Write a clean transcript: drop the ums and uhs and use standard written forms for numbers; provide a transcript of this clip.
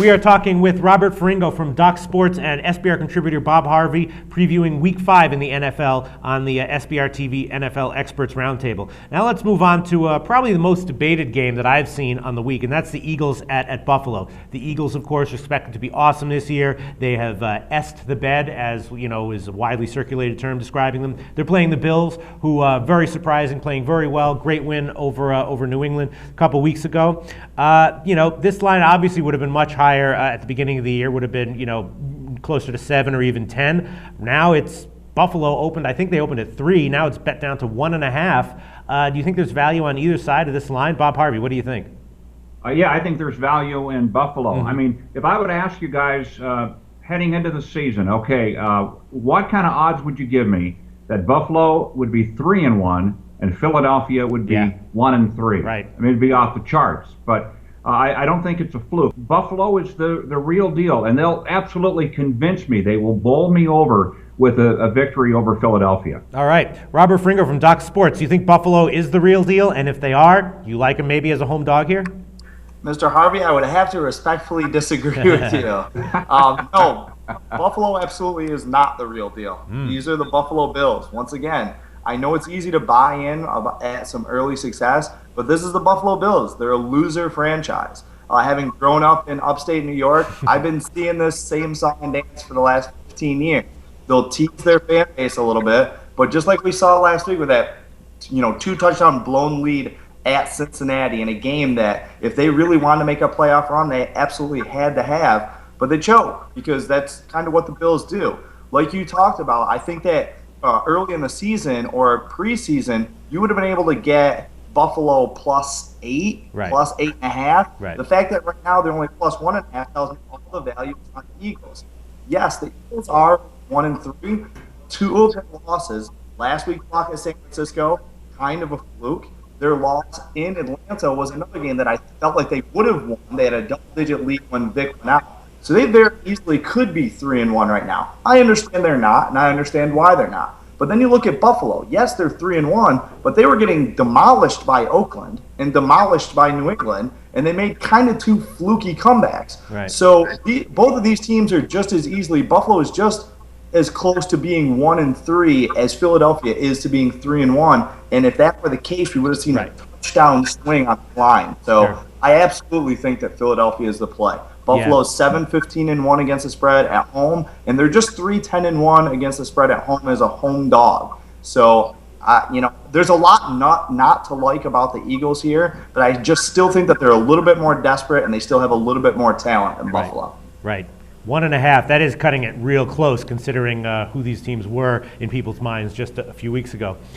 We are talking with Robert Ferringo from Doc Sports and SBR contributor Bob Harvey, previewing Week 5 in the NFL on the SBRtv NFL Experts Roundtable. Now let's move on to probably the most debated game that I've seen on the week, and that's the Eagles at Buffalo. The Eagles, of course, are expected to be awesome this year. They have est the bed, as you know, is a widely circulated term describing them. They're playing the Bills, who very surprising, playing very well. Great win over New England a couple weeks ago. This line obviously would have been much higher at the beginning of the year, would have been, closer to 7 or even 10. Now it's Buffalo opened, I think they opened at 3. Now it's bet down to 1.5. Do you think there's value on either side of this line? Bob Harvey, what do you think? Yeah, I think there's value in Buffalo. Mm-hmm. I mean, if I would ask you guys heading into the season, okay, what kind of odds would you give me that Buffalo would be 3-1 and Philadelphia would be 1-3? Right. I mean, it'd be off the charts, but I don't think it's a fluke. Buffalo is the real deal, and they'll absolutely convince me. They will bowl me over with a victory over Philadelphia. All right. Robert Ferringo from Doc Sports. Do you think Buffalo is the real deal? And if they are, you like them maybe as a home dog here? Mr. Harvey, I would have to respectfully disagree with you. No, Buffalo absolutely is not the real deal. These are the Buffalo Bills. Once again, I know it's easy to buy in at some early success, but this is the Buffalo Bills. They're a loser franchise. Having grown up in upstate New York, I've been seeing this same song and dance for the last 15 years. They'll tease their fan base a little bit, but just like we saw last week with that, 2-touchdown blown lead at Cincinnati in a game that if they really wanted to make a playoff run, they absolutely had to have, but they choke because that's kind of what the Bills do. Like you talked about, I think that early in the season or preseason, you would have been able to get Buffalo +8, right, +8.5. Right. The fact that right now they're only +1.5 tells me all the value is on the Eagles. Yes, the Eagles are 1-3. 2 of their losses last week at San Francisco, kind of a fluke. Their loss in Atlanta was another game that I felt like they would have won. They had a double-digit lead when Vick went out. So they very easily could be 3-1 right now. I understand they're not, and I understand why they're not. But then you look at Buffalo. Yes, they're 3-1, but they were getting demolished by Oakland and demolished by New England, and they made kind of 2 fluky comebacks. Right. So both of these teams are just as easily. Buffalo is just as close to being 1-3 as Philadelphia is to being 3-1. And if that were the case, we would have seen a touchdown swing on the line. So Sure. I absolutely think that Philadelphia is the play. Buffalo's 7-15-1 against the spread at home, and they're just 3-10-1 against the spread at home as a home dog. So, there's a lot not to like about the Eagles here, but I just still think that they're a little bit more desperate and they still have a little bit more talent than Buffalo. Right. 1.5. That is cutting it real close, considering who these teams were in people's minds just a few weeks ago.